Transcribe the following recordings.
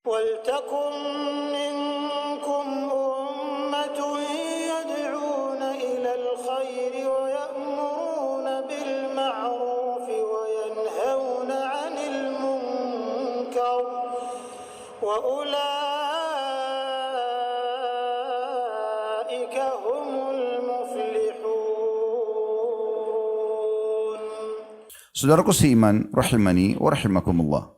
وَلْتَكُنْ مِنْكُمْ أُمَّةٌ يَدْعُونَ إِلَى الْخَيْرِ وَيَأْمُرُونَ بِالْمَعْرُوفِ وَيَنْهَوْنَ عَنِ الْمُنْكَرِ وَأُولَئِكَ هُمُ الْمُفْلِحُونَ. Saudaraku seiman, rahimani wa rahimakumullah.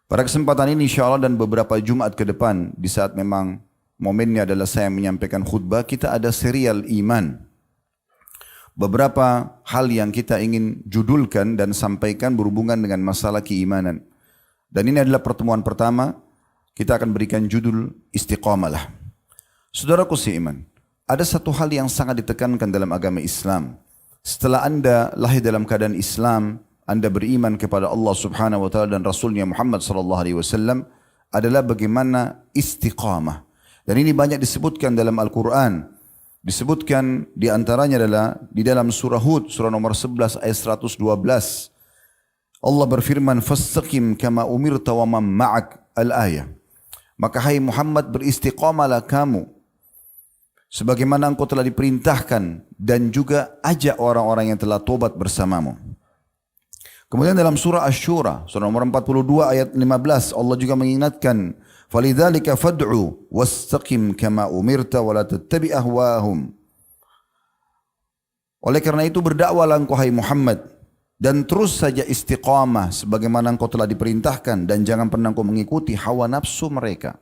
Pada kesempatan ini insyaAllah dan beberapa Jumat ke depan, di saat memang momennya adalah saya menyampaikan khutbah, kita ada serial iman. Beberapa hal yang kita ingin judulkan dan sampaikan berhubungan dengan masalah keimanan. Dan ini adalah pertemuan pertama, kita akan berikan judul istiqamalah. Saudaraku seiman, ada satu hal yang sangat ditekankan dalam agama Islam. Setelah Anda lahir dalam keadaan Islam, Anda beriman kepada Allah Subhanahu wa taala dan Rasulnya Muhammad sallallahu alaihi wasallam, adalah bagaimana istiqamah. Dan ini banyak disebutkan dalam Al-Qur'an. Disebutkan di antaranya adalah di dalam surah Hud, surah nomor 11 ayat 112. Allah berfirman, "Fastaqim kama umirta wa man ma'ak" al-ayah. Maka hai Muhammad, beristiqamalah kamu sebagaimana engkau telah diperintahkan, dan juga ajak orang-orang yang telah tobat bersamamu. Kemudian dalam surah Asy-Syura, surah nomor 42 ayat 15, Allah juga mengingatkan, "Falidzalika fad'u wastaqim kama umirta wa la tattabi' ahwahum." Oleh karena itu berdakwalah engkau hai Muhammad, dan terus saja istiqamah sebagaimana engkau telah diperintahkan, dan jangan pernah engkau mengikuti hawa nafsu mereka.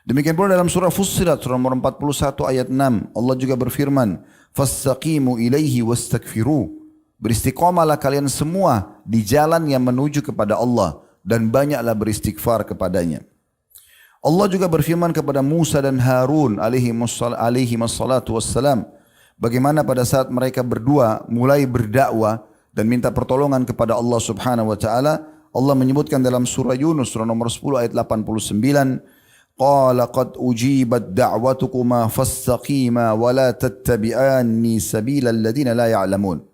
Demikian pula dalam surah Fussilat, surah nomor 41 ayat 6, Allah juga berfirman, "Fastaqimu ilaihi wastaghfiruh." Beristiqamalah kalian semua di jalan yang menuju kepada Allah, dan banyaklah beristighfar kepadanya. Allah juga berfirman kepada Musa dan Harun alaihi wassalatu wassalam, bagaimana pada saat mereka berdua mulai berdakwah dan minta pertolongan kepada Allah Subhanahu wa taala. Allah menyebutkan dalam surah Yunus surah nomor 10 ayat 89, "Qala qad ujibat da'watukuma fastaqima wa la tattabi'anni sabilal ladzina la ya'lamun."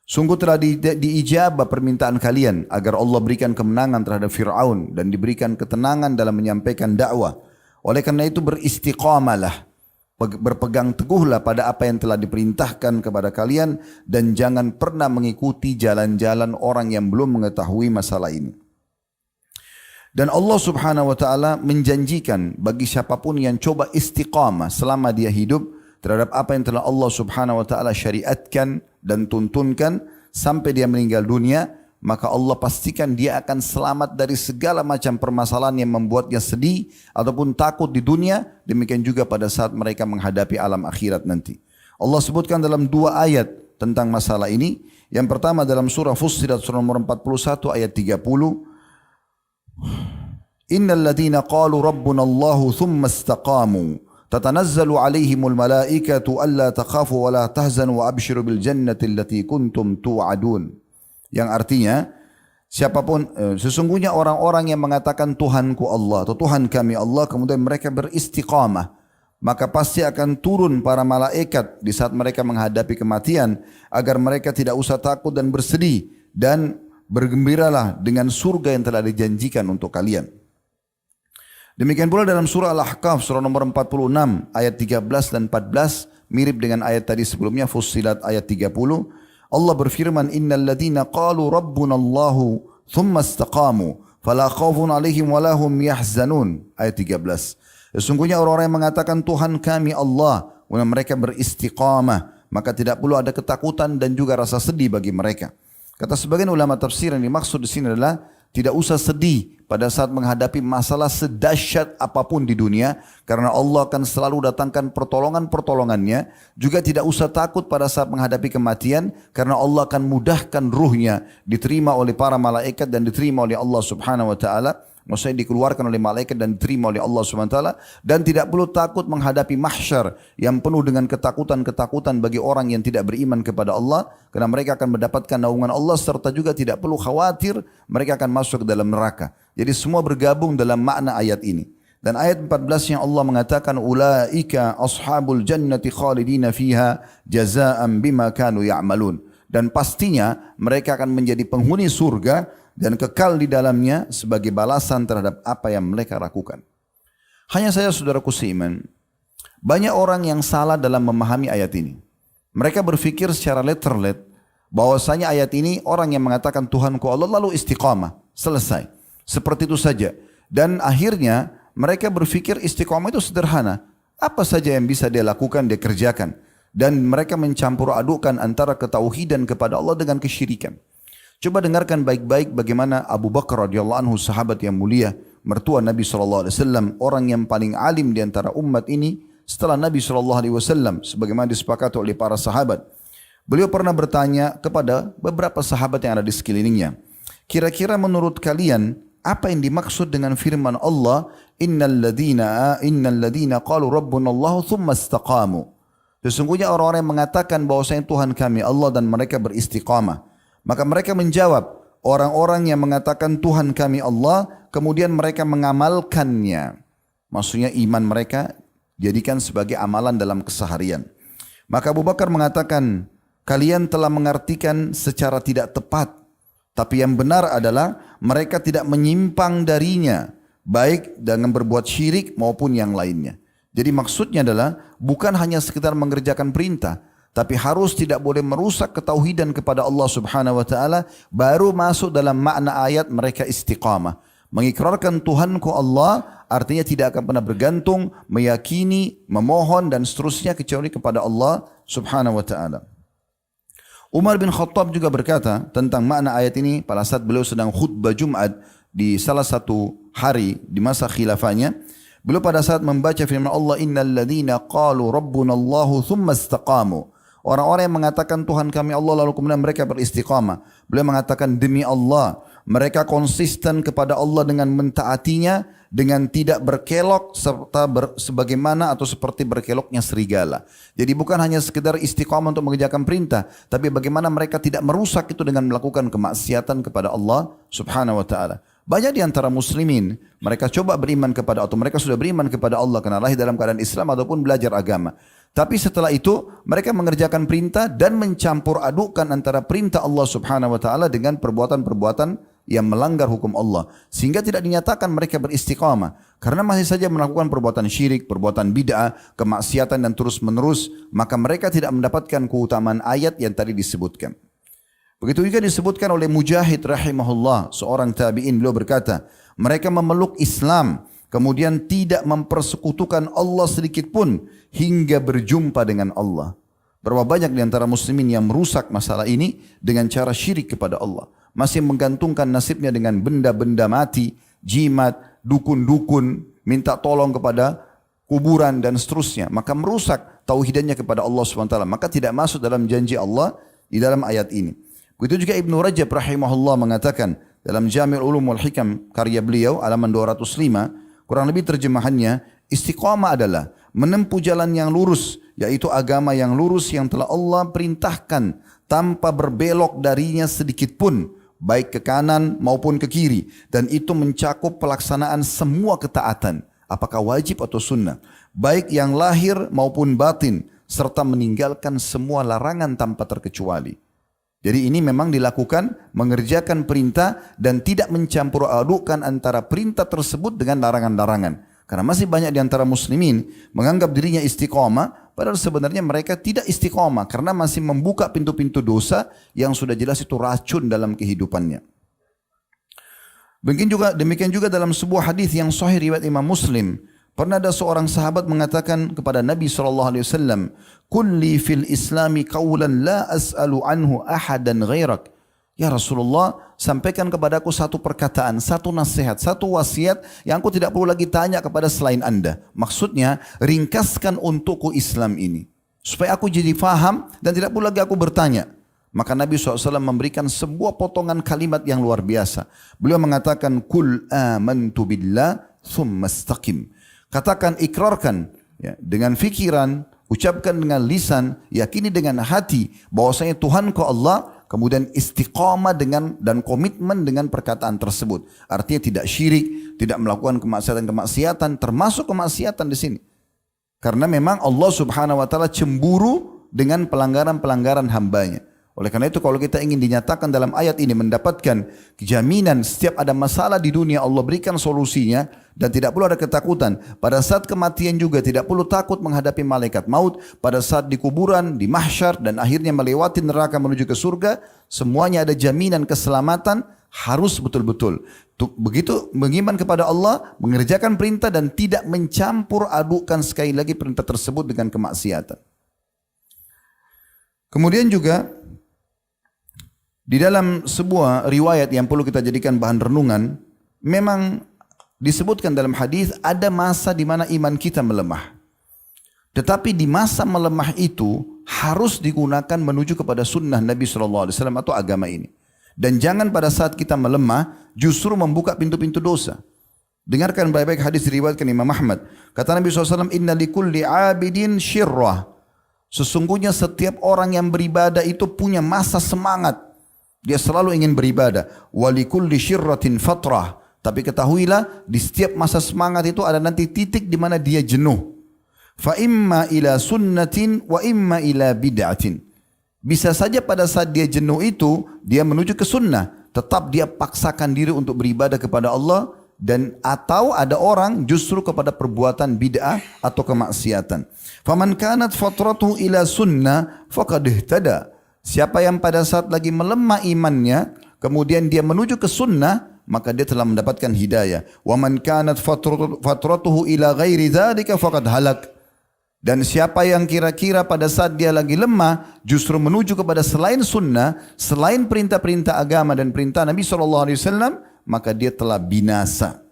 Sungguh telah diijabah permintaan kalian agar Allah berikan kemenangan terhadap Fir'aun dan diberikan ketenangan dalam menyampaikan dakwah. Oleh karena itu beristiqamalah, berpegang teguhlah pada apa yang telah diperintahkan kepada kalian, dan jangan pernah mengikuti jalan-jalan orang yang belum mengetahui masalah ini. Dan Allah Subhanahu wa taala menjanjikan bagi siapapun yang coba istiqamah selama dia hidup terhadap apa yang telah Allah Subhanahu wa taala syariatkan dan tuntunkan sampai dia meninggal dunia, maka Allah pastikan dia akan selamat dari segala macam permasalahan yang membuatnya sedih ataupun takut di dunia, demikian juga pada saat mereka menghadapi alam akhirat nanti. Allah sebutkan dalam dua ayat tentang masalah ini. Yang pertama dalam surah Fussilat surah nomor 41 ayat 30, "Innal ladzina qalu rabbuna Allahu thumma istaqamu tatanazzalu alaihimul malaikatu alla takhafu wa la tahzanu wa abshiru bil jannati allati kuntum tu'adun." Yang artinya, sesungguhnya orang-orang yang mengatakan Tuhanku Allah atau Tuhan kami Allah, kemudian mereka beristiqamah, maka pasti akan turun para malaikat di saat mereka menghadapi kematian, agar mereka tidak usah takut dan bersedih, dan bergembiralah dengan surga yang telah dijanjikan untuk kalian. Demikian pula dalam surah Al-Ahqaf surah nomor 46 ayat 13 dan 14, mirip dengan ayat tadi sebelumnya Fussilat ayat 30. Allah berfirman, "Innal ladzina qalu rabbuna Allahu thumma istaqamu fala khaufun 'alaihim wa la hum yahzanun." Ayat 13. Sesungguhnya orang-orang yang mengatakan Tuhan kami Allah, kemudian mereka beristiqamah, maka tidak perlu ada ketakutan dan juga rasa sedih bagi mereka. Kata sebagian ulama tafsir, yang dimaksud di sini adalah tidak usah sedih pada saat menghadapi masalah sedahsyat apapun di dunia, karena Allah akan selalu datangkan pertolongan-pertolongannya. Juga tidak usah takut pada saat menghadapi kematian, karena Allah akan mudahkan ruhnya diterima oleh para malaikat dan diterima oleh Allah Subhanahu wa taala. Maksudnya dikeluarkan oleh malaikat dan diterima oleh Allah Subhanahu wa taala, dan tidak perlu takut menghadapi mahsyar yang penuh dengan ketakutan-ketakutan bagi orang yang tidak beriman kepada Allah, karena mereka akan mendapatkan naungan Allah, serta juga tidak perlu khawatir mereka akan masuk ke dalam neraka. Jadi semua bergabung dalam makna ayat ini. Dan ayat 14 yang Allah mengatakan, "Ulaika ashabul jannati khalidina fiha jazaa'an bima kanu ya'malun." Dan pastinya mereka akan menjadi penghuni surga dan kekal di dalamnya sebagai balasan terhadap apa yang mereka lakukan. Hanya saja saudaraku seiman, banyak orang yang salah dalam memahami ayat ini. Mereka berpikir secara letterlet bahwasanya ayat ini orang yang mengatakan Tuhanku Allah lalu istiqamah, selesai. Seperti itu saja. Dan akhirnya mereka berpikir istiqamah itu sederhana. Apa saja yang bisa dia lakukan, dia kerjakan. Dan mereka mencampur adukan antara ketauhidan kepada Allah dengan kesyirikan. Coba dengarkan baik-baik bagaimana Abu Bakar radhiyallahu anhu, sahabat yang mulia, mertua Nabi SAW, orang yang paling alim di antara umat ini setelah Nabi SAW, sebagaimana disepakati oleh para sahabat. Beliau pernah bertanya kepada beberapa sahabat yang ada di sekelilingnya, kira-kira menurut kalian apa yang dimaksud dengan firman Allah, innal ladina qalu rabbunallahu thumma istaqamu. Sesungguhnya orang-orang yang mengatakan bahwasanya Tuhan kami Allah dan mereka beristiqamah. Maka mereka menjawab, orang-orang yang mengatakan Tuhan kami Allah, kemudian mereka mengamalkannya. Maksudnya iman mereka jadikan sebagai amalan dalam keseharian. Maka Abu Bakar mengatakan, kalian telah mengartikan secara tidak tepat. Tapi yang benar adalah mereka tidak menyimpang darinya, baik dengan berbuat syirik maupun yang lainnya. Jadi maksudnya adalah bukan hanya sekedar mengerjakan perintah, tapi harus tidak boleh merusak ketauhidan kepada Allah Subhanahu wa taala, baru masuk dalam makna ayat mereka istiqamah. Mengikrarkan Tuhanku Allah artinya tidak akan pernah bergantung, meyakini, memohon dan seterusnya kecuali kepada Allah Subhanahu wa taala. Umar bin Khattab juga berkata tentang makna ayat ini pada saat beliau sedang khutbah Jumat di salah satu hari di masa khilafahnya. Beliau pada saat membaca firman Allah, innal ladzina qalu rabbunallahu thumma istaqamu. Orang-orang yang mengatakan Tuhan kami Allah lalu kemudian mereka beristiqamah. Beliau mengatakan demi Allah, mereka konsisten kepada Allah dengan mentaatinya, dengan tidak berkelok serta sebagaimana atau seperti berkeloknya serigala. Jadi bukan hanya sekedar istiqamah untuk mengerjakan perintah, tapi bagaimana mereka tidak merusak itu dengan melakukan kemaksiatan kepada Allah Subhanahu wa taala. Banyak di antara muslimin, mereka coba beriman kepada atau mereka sudah beriman kepada Allah karena lahir dalam keadaan Islam ataupun belajar agama. Tapi setelah itu mereka mengerjakan perintah dan mencampur adukkan antara perintah Allah Subhanahu wa taala dengan perbuatan-perbuatan yang melanggar hukum Allah, sehingga tidak dinyatakan mereka beristiqamah karena masih saja melakukan perbuatan syirik, perbuatan bid'ah, kemaksiatan dan terus menerus, maka mereka tidak mendapatkan keutamaan ayat yang tadi disebutkan. Begitu juga disebutkan oleh Mujahid rahimahullah, seorang tabi'in, beliau berkata, mereka memeluk Islam, kemudian tidak mempersekutukan Allah sedikit pun hingga berjumpa dengan Allah. Berapa banyak di antara muslimin yang merusak masalah ini dengan cara syirik kepada Allah. Masih menggantungkan nasibnya dengan benda-benda mati, jimat, dukun-dukun, minta tolong kepada kuburan dan seterusnya. Maka merusak tauhidannya kepada Allah SWT. Maka tidak masuk dalam janji Allah di dalam ayat ini. Begitu juga Ibnu Rajab rahimahullah mengatakan dalam Jami' Ulum wal Hikam karya beliau halaman 205, kurang lebih terjemahannya, istiqamah adalah menempuh jalan yang lurus, yaitu agama yang lurus yang telah Allah perintahkan tanpa berbelok darinya sedikit pun, baik ke kanan maupun ke kiri, dan itu mencakup pelaksanaan semua ketaatan, apakah wajib atau sunnah, baik yang lahir maupun batin, serta meninggalkan semua larangan tanpa terkecuali. Jadi ini memang dilakukan mengerjakan perintah dan tidak mencampur adukkan antara perintah tersebut dengan larangan-larangan. Karena masih banyak di antara muslimin menganggap dirinya istiqamah, padahal sebenarnya mereka tidak istiqamah karena masih membuka pintu-pintu dosa yang sudah jelas itu racun dalam kehidupannya. Demikian juga dalam sebuah hadis yang sahih riwayat Imam Muslim, pernah ada seorang sahabat mengatakan kepada Nabi SAW, kulli fil islami qawlan la as'alu anhu ahadan ghairak. Ya Rasulullah, sampaikan kepadaku satu perkataan, satu nasihat, satu wasiat yang aku tidak perlu lagi tanya kepada selain anda. Maksudnya, ringkaskan untukku Islam ini. Supaya aku jadi faham dan tidak perlu lagi aku bertanya. Maka Nabi SAW memberikan sebuah potongan kalimat yang luar biasa. Beliau mengatakan, kul amantu billah thumma istaqim. Katakan, ikrarkan ya, dengan fikiran, ucapkan dengan lisan, yakini dengan hati bahwasanya Tuhanku Allah, kemudian istiqamah dengan dan komitmen dengan perkataan tersebut. Artinya tidak syirik, tidak melakukan kemaksiatan-kemaksiatan, termasuk kemaksiatan di sini. Karena memang Allah Subhanahu wa taala cemburu dengan pelanggaran-pelanggaran hambanya. Oleh karena itu kalau kita ingin dinyatakan dalam ayat ini mendapatkan jaminan setiap ada masalah di dunia Allah berikan solusinya dan tidak perlu ada ketakutan. Pada saat kematian juga tidak perlu takut menghadapi malaikat maut. Pada saat di kuburan, di mahsyar dan akhirnya melewati neraka menuju ke surga. Semuanya ada jaminan keselamatan harus betul-betul. Begitu beriman kepada Allah, mengerjakan perintah dan tidak mencampur adukan sekali lagi perintah tersebut dengan kemaksiatan. Kemudian juga di dalam sebuah riwayat yang perlu kita jadikan bahan renungan, memang disebutkan dalam hadis ada masa di mana iman kita melemah. Tetapi di masa melemah itu harus digunakan menuju kepada sunnah Nabi SAW atau agama ini. Dan jangan pada saat kita melemah justru membuka pintu-pintu dosa. Dengarkan baik-baik hadis diriwayatkan Imam Ahmad. Kata Nabi SAW, Inna likulli abidin syirrah. Sesungguhnya setiap orang yang beribadah itu punya masa semangat. Dia selalu ingin beribadah. Walikulli syirratin fatrah. Tapi ketahuilah di setiap masa semangat itu ada nanti titik di mana dia jenuh. Fa imma ila sunnatin wa imma ila bid'atin. Bisa saja pada saat dia jenuh itu dia menuju ke sunnah. Tetap dia paksakan diri untuk beribadah kepada Allah dan atau ada orang justru kepada perbuatan bid'ah atau kemaksiatan. Faman kanat fatratuhu ila sunnah faqad ihtada. Siapa yang pada saat lagi melemah imannya, kemudian dia menuju ke sunnah, maka dia telah mendapatkan hidayah. Wa man kanat fatratuhu ila ghairi dzalika faqad halak. Dan siapa yang kira-kira pada saat dia lagi lemah, justru menuju kepada selain sunnah, selain perintah-perintah agama dan perintah Nabi SAW, maka dia telah binasa.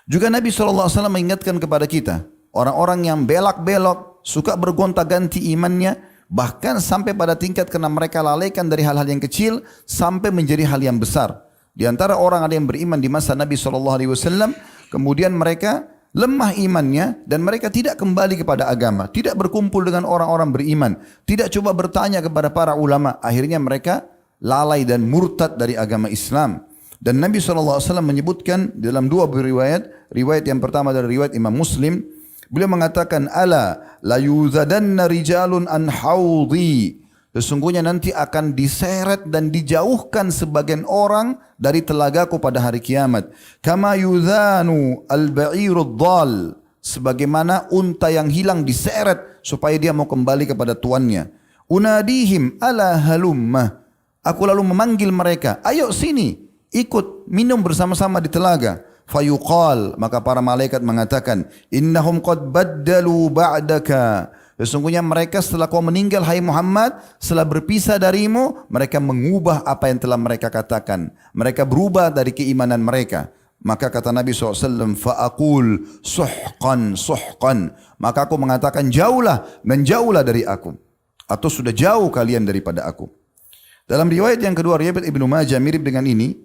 Juga Nabi SAW mengingatkan kepada kita, orang-orang yang belak-belok, suka bergonta-ganti imannya, bahkan sampai pada tingkat karena mereka lalaikan dari hal-hal yang kecil sampai menjadi hal yang besar. Di antara orang ada yang beriman di masa Nabi SAW, kemudian mereka lemah imannya dan mereka tidak kembali kepada agama, tidak berkumpul dengan orang-orang beriman, tidak coba bertanya kepada para ulama. Akhirnya mereka lalai dan murtad dari agama Islam. Dan Nabi SAW menyebutkan dalam dua riwayat, riwayat yang pertama dari riwayat Imam Muslim, beliau mengatakan, Ala la yuzadanna rijalun an haudhi. Sesungguhnya nanti akan diseret dan dijauhkan sebagian orang dari telagaku pada hari kiamat. Kama yuzanu al-ba'irud dhal. Sebagaimana unta yang hilang diseret supaya dia mau kembali kepada tuannya. Unadihim ala halumma. Aku lalu memanggil mereka, ayo sini, ikut minum bersama-sama di telaga. Fayuqal, maka para malaikat mengatakan, innahum qad baddalu ba'daka. Sesungguhnya mereka setelah kau meninggal hai Muhammad, setelah berpisah darimu, mereka mengubah apa yang telah mereka katakan. Mereka berubah dari keimanan mereka. Maka kata Nabi SAW, fa'akul suhqan suhqan. Maka aku mengatakan jauhlah, menjauhlah dari aku. Atau sudah jauh kalian daripada aku. Dalam riwayat yang kedua, riwayat Ibnu Majah mirip dengan ini.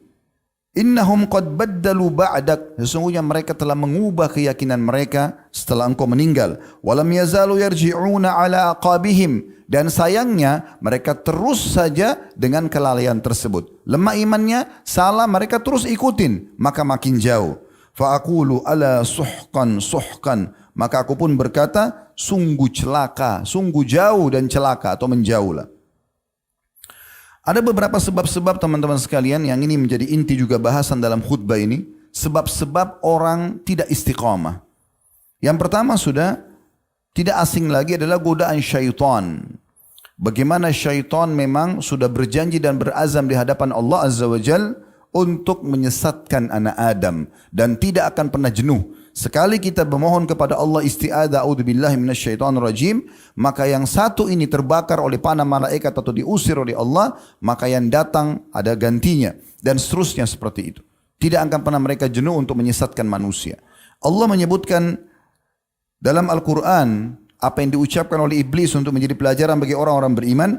Innahum qad baddalu ba'dak. Sesungguhnya mereka telah mengubah keyakinan mereka setelah engkau meninggal. Walam yazalu yarji'una ala aqabihim. Dan sayangnya mereka terus saja dengan kelalaian tersebut. Lemah imannya, salah mereka terus ikutin. Maka makin jauh. Fa'akulu ala suhqan suhqan. Maka aku pun berkata, sungguh celaka, sungguh jauh dan celaka atau menjauhlah. Ada beberapa sebab-sebab teman-teman sekalian yang ini menjadi inti juga bahasan dalam khutbah ini. Sebab-sebab orang tidak istiqamah. Yang pertama sudah tidak asing lagi adalah godaan syaitan. Bagaimana syaitan memang sudah berjanji dan berazam di hadapan Allah Azza wa Jal untuk menyesatkan anak Adam. Dan tidak akan pernah jenuh. Sekali kita memohon kepada Allah isti'adzah a'udzubillahi minasyaitonirrajim, maka yang satu ini terbakar oleh panah malaikat atau diusir oleh Allah, maka yang datang ada gantinya dan seterusnya seperti itu. Tidak akan pernah mereka jenuh untuk menyesatkan manusia. Allah menyebutkan dalam Al-Quran apa yang diucapkan oleh iblis untuk menjadi pelajaran bagi orang-orang beriman.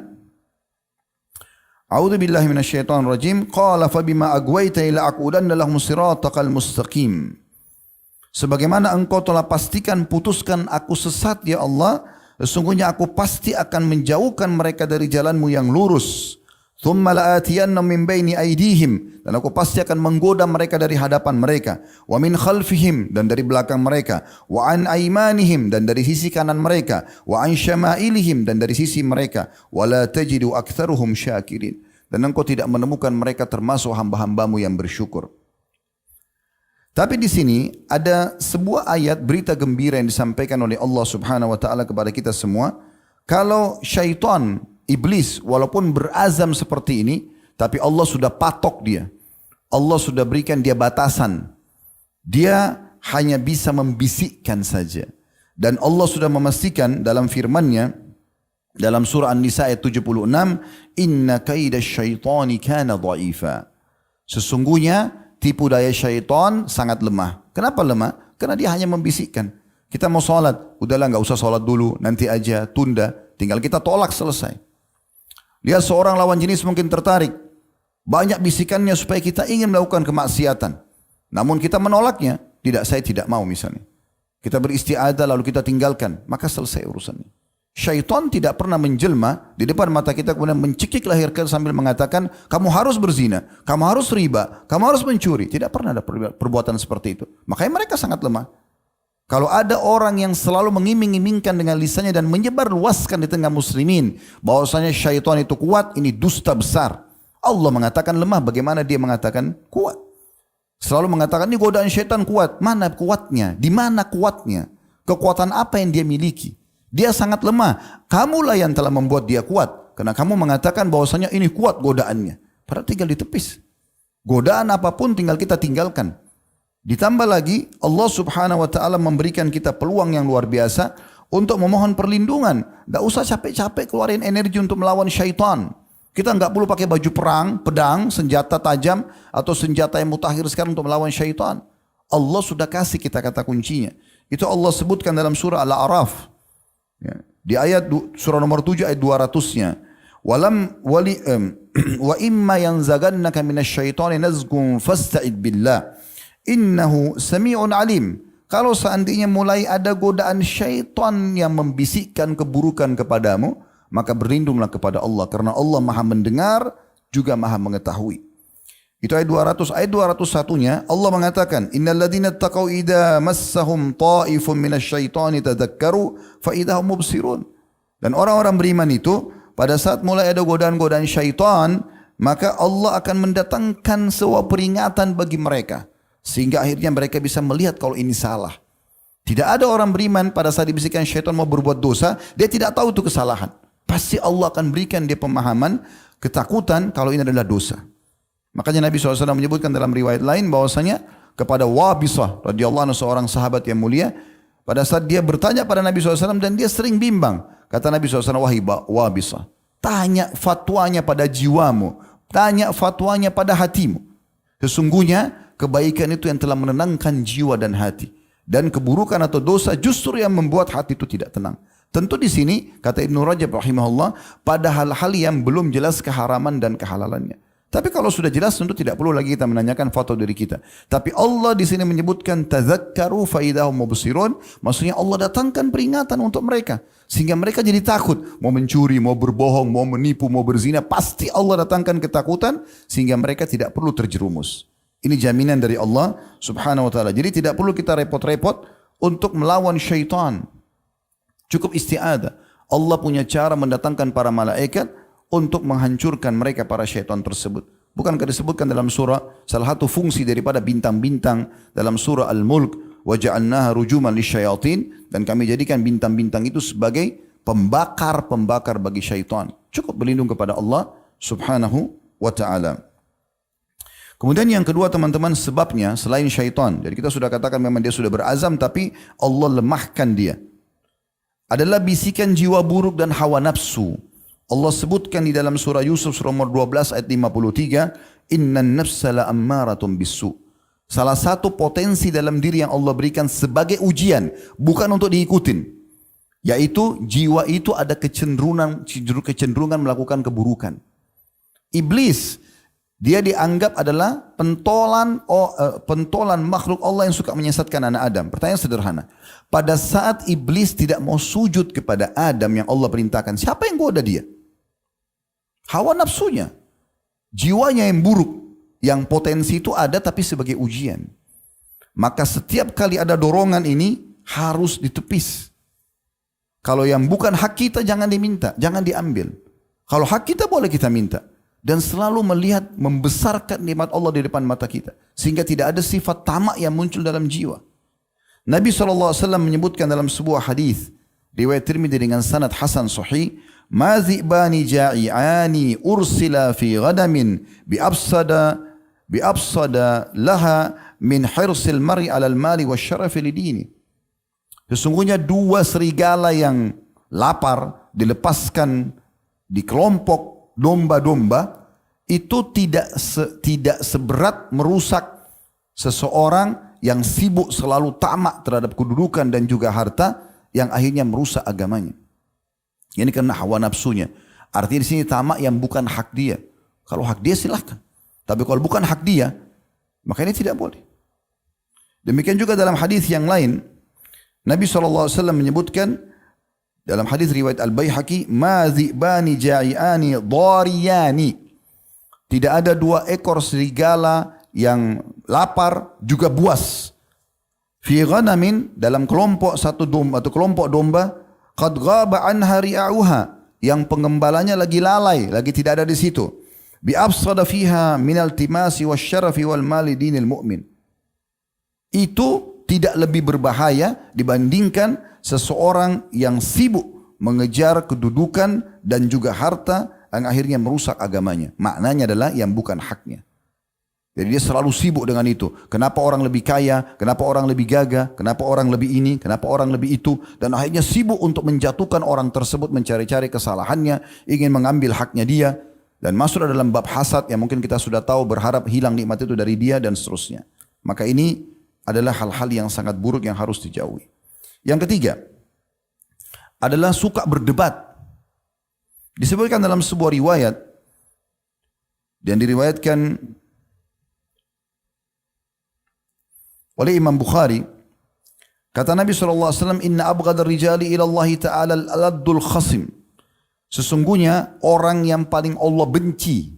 A'udzubillahi minasyaitonirrajim. Qala fabima aghwaytani la'aqudanna lahum siratakal mustaqim. Sebagaimana engkau telah pastikan putuskan aku sesat ya Allah, sesungguhnya aku pasti akan menjauhkan mereka dari jalanmu yang lurus. Thumma la'atiyannahum min baini aydihim, dan aku pasti akan menggoda mereka dari hadapan mereka, wa min khalfihim, dan dari belakang mereka, wa an aymanihim, dan dari sisi kanan mereka, wa an syama'ilihim, dan dari sisi mereka, wa la tajidu aktsaruhum syakirin, dan engkau tidak menemukan mereka termasuk hamba-hambamu yang bersyukur. Tapi di sini ada sebuah ayat berita gembira yang disampaikan oleh Allah Subhanahu wa taala kepada kita semua. Kalau syaitan, iblis, walaupun berazam seperti ini, tapi Allah sudah patok dia. Allah sudah berikan dia batasan. Dia hanya bisa membisikkan saja. Dan Allah sudah memastikan dalam firman-Nya dalam surah An-Nisa ayat 76, "Inna kaida syaitani kana dha'ifa." Sesungguhnya tipu daya syaitan sangat lemah. Kenapa lemah? Karena dia hanya membisikkan. Kita mau sholat, udahlah nggak usah sholat dulu, nanti aja, tunda. Tinggal kita tolak, selesai. Lihat seorang lawan jenis mungkin tertarik. Banyak bisikannya supaya kita ingin melakukan kemaksiatan. Namun kita menolaknya. Tidak, saya tidak mau misalnya. Kita beristiadah lalu kita tinggalkan. Maka selesai urusannya. Syaitan tidak pernah menjelma di depan mata kita kemudian mencekik leher kita sambil mengatakan, kamu harus berzina, kamu harus riba, kamu harus mencuri. Tidak pernah ada perbuatan seperti itu. Makanya mereka sangat lemah. Kalau ada orang yang selalu mengiming-imingkan dengan lisannya dan menyebar luaskan di tengah muslimin bahwasanya syaitan itu kuat, ini dusta besar. Allah mengatakan lemah, bagaimana dia mengatakan kuat? Selalu mengatakan ini godaan syaitan kuat. Mana kuatnya? Di mana kuatnya? Kekuatan apa yang dia miliki? Dia sangat lemah. Kamulah yang telah membuat dia kuat. Karena kamu mengatakan bahwasanya ini kuat godaannya. Padahal tinggal ditepis. Godaan apapun tinggal kita tinggalkan. Ditambah lagi Allah Subhanahu wa taala memberikan kita peluang yang luar biasa untuk memohon perlindungan. Tidak usah capek-capek keluarin energi untuk melawan syaitan. Kita nggak perlu pakai baju perang, pedang, senjata tajam atau senjata yang mutakhir sekarang untuk melawan syaitan. Allah sudah kasih kita kata kuncinya. Itu Allah sebutkan dalam surah Al-A'raf. Ya. Di ayat surah nomor 7 ayat 200-nya. Wa imma yanzagannaka minasyaitani nazghun fasta'id billah. Innahu sami'un alim. Kalau seandainya mulai ada godaan syaitan yang membisikkan keburukan kepadamu, maka berlindunglah kepada Allah. Karena Allah maha mendengar, juga maha mengetahui. Itu ayat 200. Ayat 201-nya Allah mengatakan, Innal ladhina taqaw idha massahum ta'ifun minasyaitani tadhakkaru fa'idahum mubsirun. Dan orang-orang beriman itu, pada saat mulai ada godaan-godaan syaitan, maka Allah akan mendatangkan sebuah peringatan bagi mereka. Sehingga akhirnya mereka bisa melihat kalau ini salah. Tidak ada orang beriman pada saat dibisikkan syaitan mau berbuat dosa, dia tidak tahu itu kesalahan. Pasti Allah akan berikan dia pemahaman, ketakutan kalau ini adalah dosa. Makanya Nabi SAW menyebutkan dalam riwayat lain bahwasanya kepada Wabisah radhiyallahu anhu, seorang sahabat yang mulia, pada saat dia bertanya pada Nabi SAW dan dia sering bimbang. Kata Nabi SAW, wahai Wabisah, tanya fatwanya pada jiwamu, tanya fatwanya pada hatimu. Sesungguhnya kebaikan itu yang telah menenangkan jiwa dan hati. Dan keburukan atau dosa justru yang membuat hati itu tidak tenang. Tentu di sini, kata Ibnu Rajab rahimahullah, pada hal-hal yang belum jelas keharaman dan kehalalannya. Tapi kalau sudah jelas tentu tidak perlu lagi kita menanyakan fatwa dari kita. Tapi Allah di sini menyebutkan tadzakkaru fa idahum mubsirun, maksudnya Allah datangkan peringatan untuk mereka sehingga mereka jadi takut, mau mencuri, mau berbohong, mau menipu, mau berzina, pasti Allah datangkan ketakutan sehingga mereka tidak perlu terjerumus. Ini jaminan dari Allah Subhanahu wa taala. Jadi tidak perlu kita repot-repot untuk melawan syaitan. Cukup isti'adah. Allah punya cara mendatangkan para malaikat untuk menghancurkan mereka para syaitan tersebut. Bukankah disebutkan dalam surah salah satu fungsi daripada bintang-bintang dalam surah Al-Mulk, wa ja'alnaha rujuman lisyayatin, dan kami jadikan bintang-bintang itu sebagai pembakar-pembakar bagi syaitan. Cukup berlindung kepada Allah Subhanahu wa taala. Kemudian yang kedua teman-teman, sebabnya selain syaitan. Jadi kita sudah katakan memang dia sudah berazam, tapi Allah lemahkan dia. Adalah bisikan jiwa buruk dan hawa nafsu. Allah sebutkan di dalam surah Yusuf surah nomor 12 ayat 53, Innan nafsa la ammaratun bisu. Salah satu potensi dalam diri yang Allah berikan sebagai ujian, bukan untuk diikutin, yaitu jiwa itu ada kecenderungan melakukan keburukan. Iblis, dia dianggap adalah pentolan makhluk Allah yang suka menyesatkan anak Adam. Pertanyaan sederhana. Pada saat iblis tidak mau sujud kepada Adam yang Allah perintahkan, siapa yang goda dia? Hawa nafsunya. jiwanya yang buruk, yang potensi itu ada tapi sebagai ujian. Maka setiap kali ada dorongan ini harus ditepis. Kalau yang bukan hak kita jangan diminta, jangan diambil. Kalau hak kita boleh kita minta. Dan selalu melihat membesarkan nikmat Allah di depan mata kita. Sehingga tidak ada sifat tamak yang muncul dalam jiwa. Nabi SAW menyebutkan dalam sebuah hadis riwayat Tirmidzi dengan sanad hasan sahih, "Ma dhi'bani ja'i'ani ursila fi ghadamin biabsada laha min hirsil mar'i 'alal mali wasyarafi lidini." Sesungguhnya dua serigala yang lapar dilepaskan di kelompok domba-domba itu tidak seberat merusak seseorang yang sibuk selalu tamak terhadap kedudukan dan juga harta yang akhirnya merusak agamanya. Ini karena hawa nafsunya. Artinya di sini tamak yang bukan hak dia. Kalau hak dia silahkan. Tapi kalau bukan hak dia, maka ini tidak boleh. Demikian juga dalam hadis yang lain, Nabi SAW menyebutkan dalam hadis riwayat Al-Baihaqi, "Ma dhi'bani ja'i'ani dhariyani." Tidak ada dua ekor serigala yang lapar juga buas. Fi ghanamin, dalam kelompok satu domba atau kelompok domba, qad ghaba anha ri'auha, yang pengembalanya lagi lalai, lagi tidak ada di situ. Bi afsada fiha min al-timasi wasyarafi wal mali dinil mu'min. Itu tidak lebih berbahaya dibandingkan seseorang yang sibuk mengejar kedudukan dan juga harta yang akhirnya merusak agamanya. Maknanya adalah yang bukan haknya. Jadi dia selalu sibuk dengan itu. Kenapa orang lebih kaya? Kenapa orang lebih gagah? Kenapa orang lebih ini? Kenapa orang lebih itu? Dan akhirnya sibuk untuk menjatuhkan orang tersebut, mencari-cari kesalahannya, ingin mengambil haknya dia. Dan masuk dalam bab hasad yang mungkin kita sudah tahu, berharap hilang nikmat itu dari dia dan seterusnya. Maka ini adalah hal-hal yang sangat buruk yang harus dijauhi. Yang ketiga adalah suka berdebat. Disebutkan dalam sebuah riwayat dan diriwayatkan oleh Imam Bukhari, kata Nabi SAW, "Inna abghadar rijali ila Allah ta'ala al-addul khasim." Sesungguhnya orang yang paling Allah benci,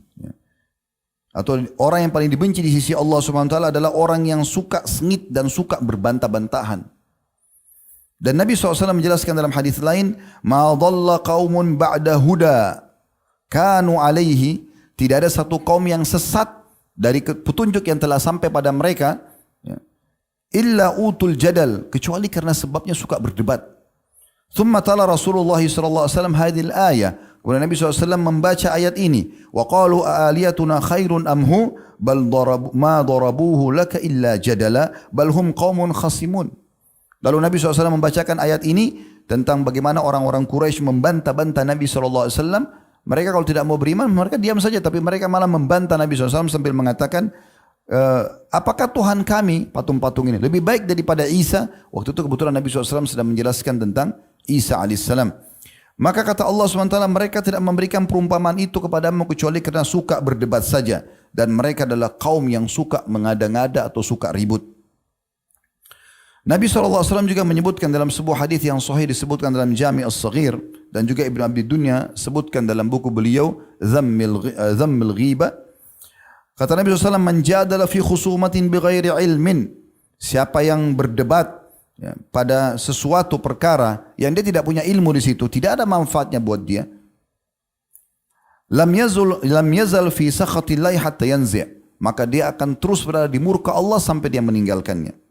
atau orang yang paling dibenci di sisi Allah SWT adalah orang yang suka sengit dan suka berbantah-bantahan. Dan Nabi SAW menjelaskan dalam hadis lain, "Ma dhalla qaumun ba'da huda kanu alaihi." Tidak ada satu kaum yang sesat dari petunjuk yang telah sampai pada mereka, illa utul jadal, kecuali karena sebabnya suka berdebat. Thumma tala Rasulullah SAW hadhil ayah. Kemudian Nabi SAW membaca ayat ini. Wa qalu a'aliyatuna khairun amhu bal ma darabuhu laka illa jadala bal hum qaumun khasimun. Lalu Nabi SAW membacakan ayat ini tentang bagaimana orang-orang Quraisy membantah-bantah Nabi SAW. Mereka kalau tidak mau beriman, mereka diam saja. Tapi mereka malah membantah Nabi SAW sambil mengatakan, apakah Tuhan kami, patung-patung ini, lebih baik daripada Isa? Waktu itu kebetulan Nabi SAW sedang menjelaskan tentang Isa alaihissalam. Maka kata Allah SWT, mereka tidak memberikan perumpamaan itu kepadamu kecuali karena suka berdebat saja. Dan mereka adalah kaum yang suka mengada-ngada atau suka ribut. Nabi SAW juga menyebutkan dalam sebuah hadis yang sahih, disebutkan dalam Jami' As-Saghir, dan juga Ibn Abi Dunya sebutkan dalam buku beliau Dhammil Ghibah. Kata Nabi SAW, "Man jadala fi khusumatin bighairi ilmin." Siapa yang berdebat pada sesuatu perkara yang dia tidak punya ilmu di situ, tidak ada manfaatnya buat dia. Lam yazal fi sakhatillahi hatta yanzi'. Maka dia akan terus berada di murka Allah sampai dia meninggalkannya.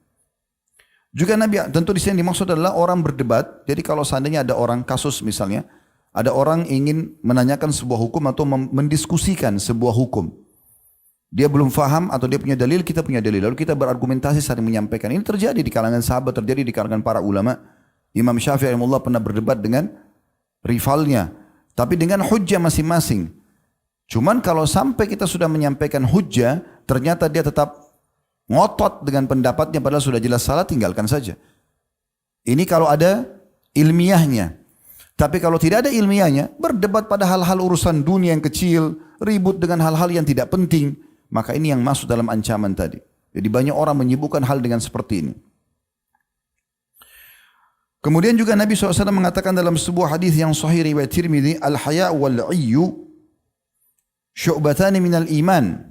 Juga Nabi, tentu di sini dimaksud adalah orang berdebat. Jadi kalau seandainya ada orang kasus misalnya, ada orang ingin menanyakan sebuah hukum atau mendiskusikan sebuah hukum. Dia belum faham atau dia punya dalil, kita punya dalil. Lalu kita berargumentasi saling menyampaikan. Ini terjadi di kalangan sahabat, terjadi di kalangan para ulama. Imam Syafi'i rahimahullah pernah berdebat dengan rivalnya, tapi dengan hujjah masing-masing. Cuman kalau sampai kita sudah menyampaikan hujjah, ternyata dia tetap ngotot dengan pendapatnya padahal sudah jelas salah, tinggalkan saja. Ini kalau ada ilmiahnya. Tapi kalau tidak ada ilmiahnya, berdebat pada hal-hal urusan dunia yang kecil, ribut dengan hal-hal yang tidak penting, maka ini yang masuk dalam ancaman tadi. Jadi banyak orang menyibukkan hal dengan seperti ini. Kemudian juga Nabi SAW mengatakan dalam sebuah hadis yang sahih riwayat Tirmidzi, "Al-haya wal-'iyyu syu'batani minal iman.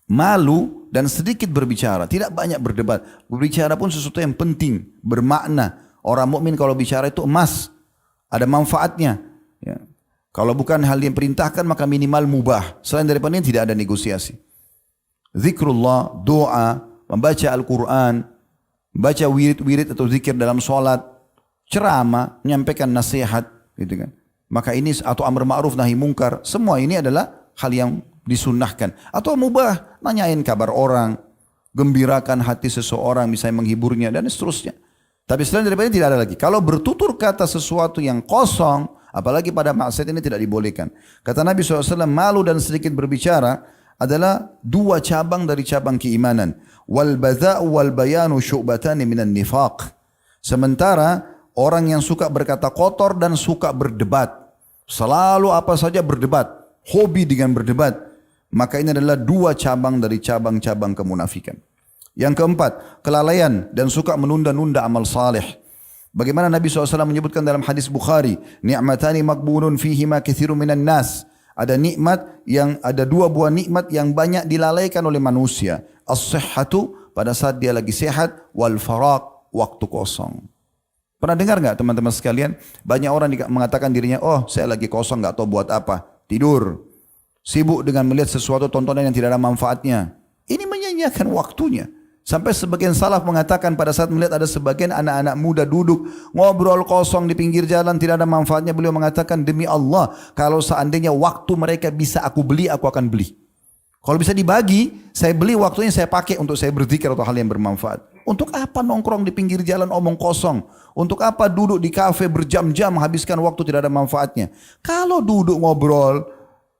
Malu dan sedikit berbicara, tidak banyak berdebat. Berbicara pun sesuatu yang penting, bermakna. Orang mukmin kalau bicara itu emas, ada manfaatnya. Ya. Kalau bukan hal yang perintahkan maka minimal mubah. Selain daripada ini tidak ada negosiasi. Zikrullah, doa, membaca Al-Quran, baca wirid-wirid atau zikir dalam sholat, ceramah, menyampaikan nasihat, gitu kan. Maka ini atau amar ma'ruf nahi mungkar, semua ini adalah hal yang disunnahkan. Atau mubah, nanyain kabar orang, gembirakan hati seseorang, misalnya menghiburnya dan seterusnya. Tapi selain daripada ini tidak ada lagi. Kalau bertutur kata sesuatu yang kosong, apalagi pada maksiat ini tidak dibolehkan. Kata Nabi SAW, malu dan sedikit berbicara adalah dua cabang dari cabang keimanan. Wal badha'u wal bayanu syu'batani minan nifaq. Sementara orang yang suka berkata kotor dan suka berdebat, selalu apa saja berdebat, hobi dengan berdebat, maka ini adalah dua cabang dari cabang-cabang kemunafikan. Yang keempat, kelalaian dan suka menunda-nunda amal saleh. Bagaimana Nabi SAW menyebutkan dalam hadis Bukhari, ni'matani maghbunun fihima katsirun minan nas. Ada nikmat yang ada dua buah nikmat yang banyak dilalaikan oleh manusia. As-sihhatu, pada saat dia lagi sehat, wal faraq, waktu kosong. Pernah dengar nggak teman-teman sekalian? Banyak orang mengatakan dirinya, oh saya lagi kosong nggak tahu buat apa, tidur. Sibuk dengan melihat sesuatu tontonan yang tidak ada manfaatnya. Ini menyanyiakan waktunya. Sampai sebagian salaf mengatakan pada saat melihat ada sebagian anak-anak muda duduk ngobrol kosong di pinggir jalan tidak ada manfaatnya, beliau mengatakan, demi Allah kalau seandainya waktu mereka bisa aku beli, aku akan beli. Kalau bisa dibagi, saya beli waktunya, saya pakai untuk saya berzikir atau hal yang bermanfaat. Untuk apa nongkrong di pinggir jalan omong kosong? Untuk apa duduk di kafe berjam-jam habiskan waktu tidak ada manfaatnya? Kalau duduk ngobrol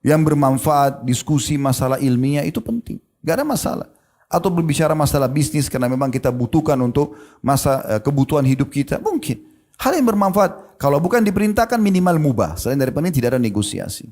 yang bermanfaat, diskusi masalah ilmiah itu penting, gak ada masalah. Atau berbicara masalah bisnis karena memang kita butuhkan untuk kebutuhan hidup kita, mungkin. Hal yang bermanfaat, kalau bukan diperintahkan minimal mubah, selain daripada ini tidak ada negosiasi.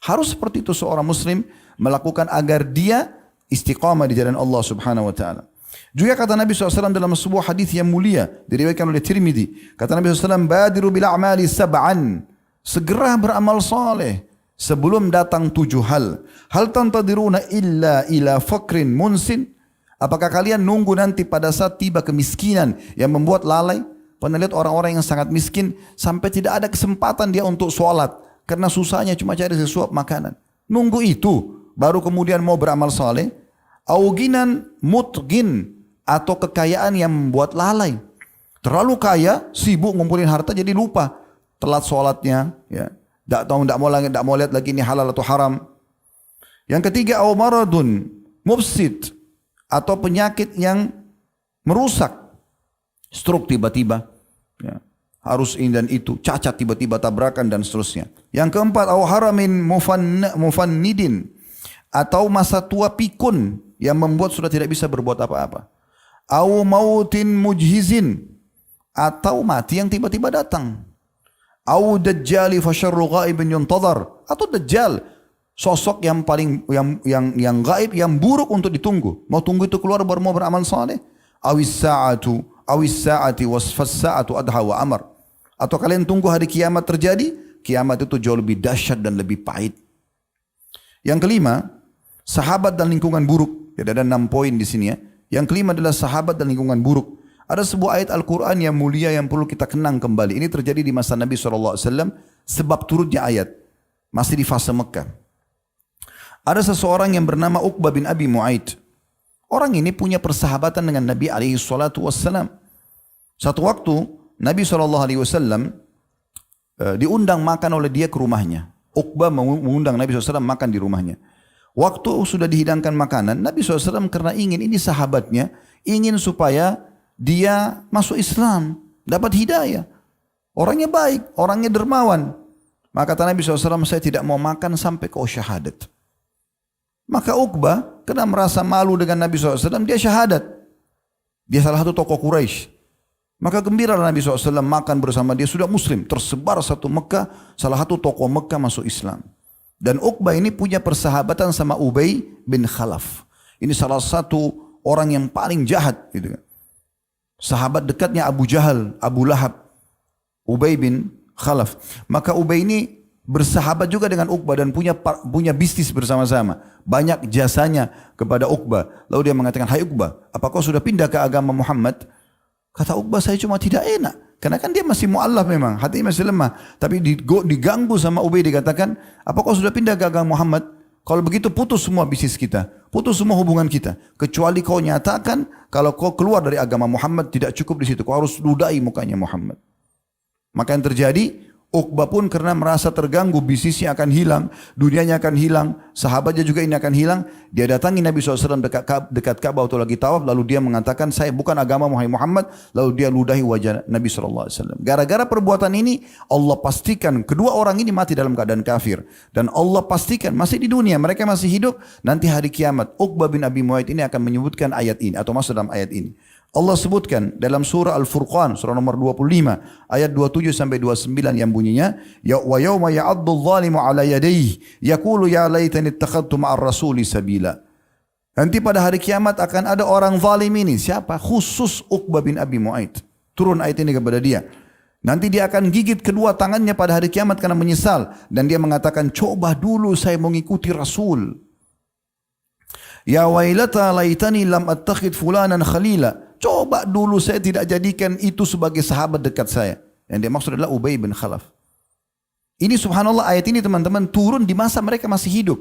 Harus seperti itu seorang muslim melakukan agar dia istiqamah di jalan Allah Subhanahu wa taala. Juga kata Nabi SAW dalam sebuah hadis yang mulia diriwayatkan oleh Tirmidzi, kata Nabi SAW, badiru bil a'mali sab'an, segera beramal saleh sebelum datang 7 hal. Hal tantadiruna illa ila fakrin munsin. Apakah kalian nunggu nanti pada saat tiba kemiskinan yang membuat lalai? Pernah lihat orang-orang yang sangat miskin sampai tidak ada kesempatan dia untuk sholat karena susahnya cuma cari sesuap makanan. Nunggu itu baru kemudian mau beramal saleh. Auginan mutgin, atau kekayaan yang membuat lalai. Terlalu kaya, sibuk ngumpulin harta jadi lupa. Telat sholatnya, ya. Tak mau lihat lagi ini halal atau haram. Yang ketiga, au maradun mufsid, atau penyakit yang merusak. Stroke tiba-tiba, ya. Harus ini dan itu, cacat tiba-tiba, tabrakan dan seterusnya. Yang keempat, au haramin mufannidin, atau masa tua pikun yang membuat sudah tidak bisa berbuat apa-apa. Au mautin mujhizin, atau mati yang tiba-tiba datang. Au dajjali fasyarru ghaibin yuntadhar, atau dajjal, sosok yang paling yang gaib, yang buruk untuk ditunggu. Mau tunggu itu keluar baru mau beramal saleh. Awis saati wasfas saatu adha wa amar. Atau kalian tunggu hari kiamat terjadi, kiamat itu jauh lebih dahsyat dan lebih pahit. Yang kelima, sahabat dan lingkungan buruk. Jadi ada 6 poin di sini ya. Yang kelima adalah sahabat dan lingkungan buruk. Ada sebuah ayat Al-Quran yang mulia yang perlu kita kenang kembali. Ini terjadi di masa Nabi SAW sebab turunnya ayat. Masih di fase Mekah. Ada seseorang yang bernama Uqbah bin Abi Mu'aid. Orang ini punya persahabatan dengan Nabi SAW. Satu waktu Nabi SAW diundang makan oleh dia ke rumahnya. Uqbah mengundang Nabi SAW makan di rumahnya. Waktu sudah dihidangkan makanan, Nabi SAW karena ini sahabatnya, ingin supaya dia masuk Islam, dapat hidayah. Orangnya baik, orangnya dermawan. Maka kata Nabi SAW, saya tidak mau makan sampai kau syahadat. Maka Uqbah, karena merasa malu dengan Nabi SAW, dia syahadat. Dia salah satu tokoh Quraisy. Maka gembira Nabi SAW makan bersama dia, sudah muslim. Tersebar satu Mekah, salah satu tokoh Mekah masuk Islam. Dan Uqbah ini punya persahabatan sama Ubay bin Khalaf. Ini salah satu orang yang paling jahat. Gitu kan. Sahabat dekatnya Abu Jahal, Abu Lahab, Ubay bin Khalaf. Maka Ubay ini bersahabat juga dengan Uqbah dan punya bisnis bersama-sama. Banyak jasanya kepada Uqbah. Lalu dia mengatakan, hai Uqbah, apa kau sudah pindah ke agama Muhammad? Kata Uqbah, saya cuma tidak enak. Karena kan dia masih mu'allaf memang, hatinya masih lemah. Tapi diganggu sama Ubay, dikatakan, apa kau sudah pindah ke agama Muhammad? Kalau begitu putus semua bisnis kita, putus semua hubungan kita. Kecuali kau nyatakan, kalau kau keluar dari agama Muhammad tidak cukup di situ. Kau harus ludahi mukanya Muhammad. Maka yang terjadi, Uqbah pun karena merasa terganggu, bisnisnya akan hilang, dunianya akan hilang, sahabatnya juga ini akan hilang. Dia datangi Nabi SAW dekat Ka'bah waktu lagi tawaf, lalu dia mengatakan, saya bukan agama Muhammad, lalu dia ludahi wajah Nabi SAW. Gara-gara perbuatan ini, Allah pastikan kedua orang ini mati dalam keadaan kafir. Dan Allah pastikan masih di dunia, mereka masih hidup, nanti hari kiamat, Uqbah bin Abi Mu'ayt ini akan menyebutkan ayat ini, atau masuk dalam ayat ini. Allah sebutkan dalam surah Al-Furqan, surah nomor 25, ayat 27 sampai 29 yang bunyinya, ya wa yauma ya'addu adh-dhalimu 'ala yadayhi yaqulu ya laitani ittakhadtu ma'ar rasuli sabila. Nanti pada hari kiamat akan ada orang zalim ini. Siapa? Khusus Uqbah bin Abi Mu'ayt. Turun ayat ini kepada dia. Nanti dia akan gigit kedua tangannya pada hari kiamat karena menyesal, dan dia mengatakan, coba dulu saya mengikuti Rasul. Ya wailata laitani lam attakhid fulanan khalila. Coba dulu saya tidak jadikan itu sebagai sahabat dekat saya. Yang dia maksud adalah Ubay bin Khalaf. Ini subhanallah, ayat ini teman-teman turun di masa mereka masih hidup.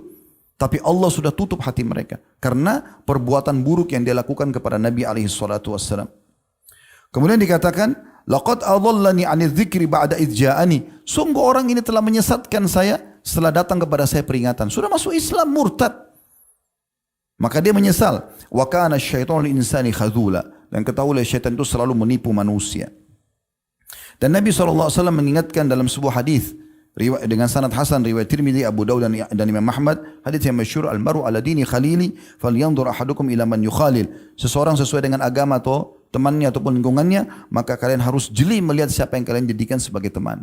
Tapi Allah sudah tutup hati mereka. Karena perbuatan buruk yang dia lakukan kepada Nabi SAW. Kemudian dikatakan, laqad adallani 'anil dzikri ba'da idh ja'ani. Sungguh orang ini telah menyesatkan saya setelah datang kepada saya peringatan. Sudah masuk Islam, murtad. Maka dia menyesal. Wa kana asy-syaitanu lil-insani khadzula. Dan ketahuilah syaitan itu selalu menipu manusia. Dan Nabi SAW mengingatkan dalam sebuah hadis dengan sanad hasan riwayat Tirmidzi, Abu Dawud dan Imam Ahmad, hadis yang masyhur, al-mar'u ala dini khalili falyanzur ahadukum ila man yukhalil. Seseorang sesuai dengan agama atau temannya ataupun lingkungannya, maka kalian harus jeli melihat siapa yang kalian jadikan sebagai teman.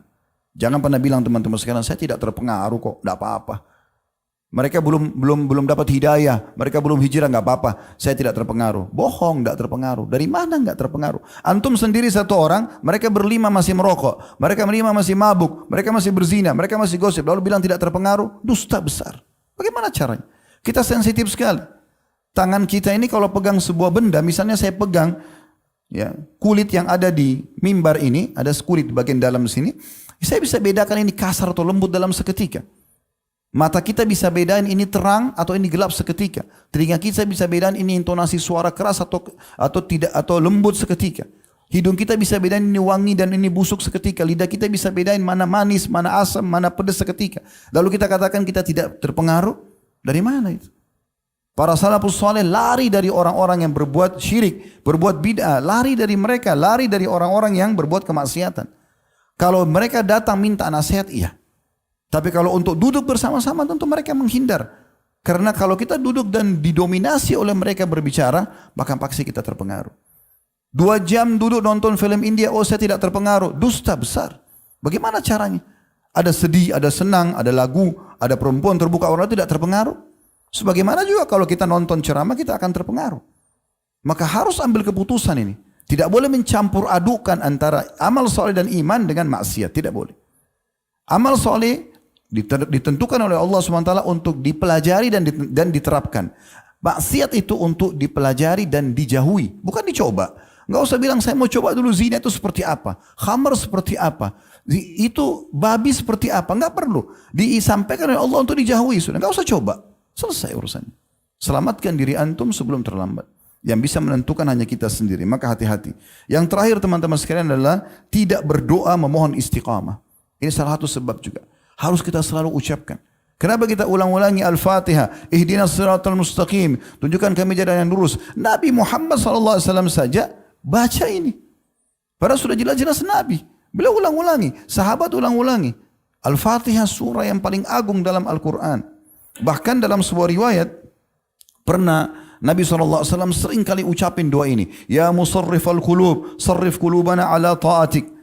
Jangan pernah bilang teman-teman sekarang, saya tidak terpengaruh kok, tidak apa-apa. Mereka belum dapat hidayah, mereka belum hijrah, nggak apa-apa, saya tidak terpengaruh. Bohong, nggak terpengaruh. Dari mana nggak terpengaruh? Antum sendiri satu orang, mereka berlima masih merokok, mereka berlima masih mabuk, mereka masih berzina, mereka masih gosip, lalu bilang tidak terpengaruh, dusta besar. Bagaimana caranya? Kita sensitif sekali. Tangan kita ini kalau pegang sebuah benda, misalnya saya pegang ya kulit yang ada di mimbar ini, ada kulit di bagian dalam sini, saya bisa bedakan ini kasar atau lembut dalam seketika. Mata kita bisa bedain ini terang atau ini gelap seketika. Telinga kita bisa bedain ini intonasi suara keras atau tidak, atau lembut seketika. Hidung kita bisa bedain ini wangi dan ini busuk seketika. Lidah kita bisa bedain mana manis, mana asam, mana pedas seketika. Lalu kita katakan kita tidak terpengaruh. Dari mana itu? Para salafus saleh lari dari orang-orang yang berbuat syirik, berbuat bid'ah, lari dari mereka, lari dari orang-orang yang berbuat kemaksiatan. Kalau mereka datang minta nasihat, iya. Tapi kalau untuk duduk bersama-sama tentu mereka menghindar. Karena kalau kita duduk dan didominasi oleh mereka berbicara, bahkan pasti kita terpengaruh. 2 jam duduk nonton film India, oh saya tidak terpengaruh. Dusta besar. Bagaimana caranya? Ada sedih, ada senang, ada lagu, ada perempuan terbuka, orang tidak terpengaruh. Sebagaimana juga kalau kita nonton ceramah, kita akan terpengaruh. Maka harus ambil keputusan ini. Tidak boleh mencampur adukan antara amal soleh dan iman dengan maksiat. Tidak boleh. Amal soleh ditentukan oleh Allah SWT untuk dipelajari dan diterapkan. Maksiat itu untuk dipelajari dan dijauhi, bukan dicoba. Enggak usah bilang saya mau coba dulu zina itu seperti apa, khamr seperti apa, itu babi seperti apa. Enggak perlu. Disampaikan oleh Allah untuk dijauhi, sudah enggak usah coba. Selesai urusannya. Selamatkan diri antum sebelum terlambat. Yang bisa menentukan hanya kita sendiri. Maka hati-hati. Yang terakhir teman-teman sekalian adalah tidak berdoa memohon istiqamah. Ini salah satu sebab juga. Harus kita selalu ucapkan. Kenapa kita ulang-ulangi Al-Fatihah? Ihdinas siratal mustaqim. Tunjukkan kami jalan yang lurus. Nabi Muhammad SAW saja baca ini. Padahal sudah jelas-jelas Nabi. Beliau ulang-ulangi. Sahabat ulang-ulangi. Al-Fatihah surah yang paling agung dalam Al-Quran. Bahkan dalam sebuah riwayat, pernah Nabi SAW sering kali ucapin doa ini. Ya musarrifal qulub, sarrif qulubana ala ta'atik.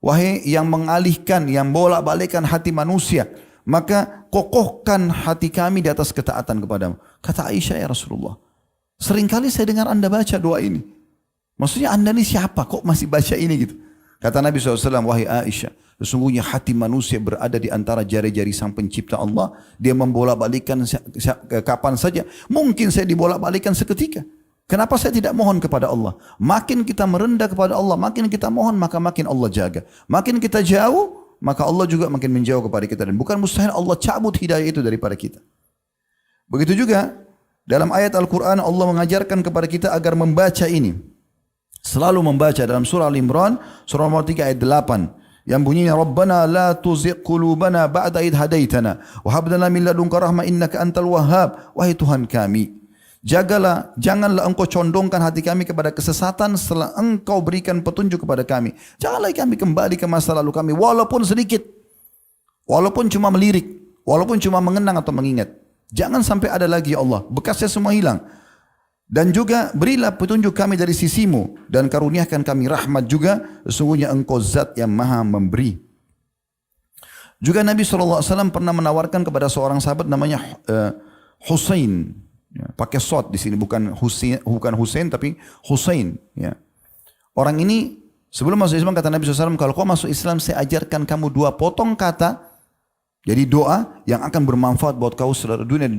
Wahai yang mengalihkan, yang bolak-balikkan hati manusia, maka kokohkan hati kami di atas ketaatan kepadamu. Kata Aisyah, ya Rasulullah, seringkali saya dengar anda baca doa ini. Maksudnya anda ini siapa kok masih baca ini gitu. Kata Nabi SAW, wahai Aisyah, sesungguhnya hati manusia berada di antara jari-jari sang pencipta Allah. Dia membolak-balikan kapan saja. Mungkin saya dibolak-balikan seketika. Kenapa saya tidak mohon kepada Allah? Makin kita merendah kepada Allah, makin kita mohon, maka makin Allah jaga. Makin kita jauh, maka Allah juga makin menjauh kepada kita. Dan bukan mustahil Allah cabut hidayah itu daripada kita. Begitu juga dalam ayat Al-Quran Allah mengajarkan kepada kita agar membaca ini. Selalu membaca dalam surah Al-Imran, surah nomor 3 ayat 8. Yang bunyinya, Rabbana la tuzigh qulubana ba'da idh hadaitana wa hab lana min ladunka rahmah innaka antal wahhab. Wahai Tuhan kami, janganlah engkau condongkan hati kami kepada kesesatan setelah engkau berikan petunjuk kepada kami. Janganlah kami kembali ke masa lalu kami, walaupun sedikit, walaupun cuma melirik, walaupun cuma mengenang atau mengingat. Jangan sampai ada lagi ya Allah, bekasnya semua hilang. Dan juga berilah petunjuk kami dari sisimu dan karuniakan kami rahmat juga, sesungguhnya engkau zat yang maha memberi. Juga Nabi SAW pernah menawarkan kepada seorang sahabat namanya Husain, ya, pakai sod di sini, bukan Husain tapi Husain. Ya. Orang ini sebelum masuk Islam kata Nabi SAW, kalau kau masuk Islam saya ajarkan kamu 2 potong kata, jadi doa yang akan bermanfaat buat kau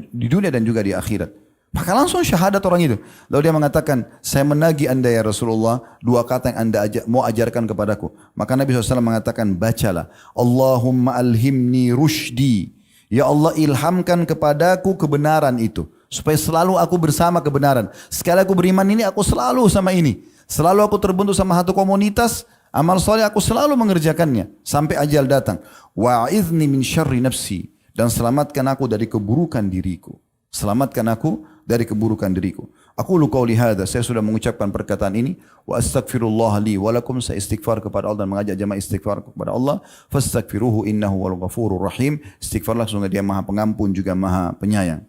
di dunia dan juga di akhirat. Maka langsung syahadat orang itu. Lalu dia mengatakan, saya menagih anda ya Rasulullah, 2 kata yang anda mau ajarkan kepadaku. Maka Nabi SAW mengatakan, bacalah, Allahumma alhimni rushdi. Ya Allah ilhamkan kepadaku kebenaran itu. Supaya selalu aku bersama kebenaran. Sekali aku beriman ini, aku selalu sama ini. Selalu aku terbentuk sama satu komunitas, amal soleh aku selalu mengerjakannya. Sampai ajal datang. Wa'izni min syarri nafsi. Dan selamatkan aku dari keburukan diriku. Selamatkan aku dari keburukan diriku. Aku lu qauli hadza, saya sudah mengucapkan perkataan ini, wa astaghfirullah li wa lakum, saya istighfar kepada Allah dan mengajak jemaah istighfar kepada Allah. Fastaghfiruhu innahu wal ghafurur rahim. Istighfarlah sungguh dia Maha Pengampun juga Maha Penyayang.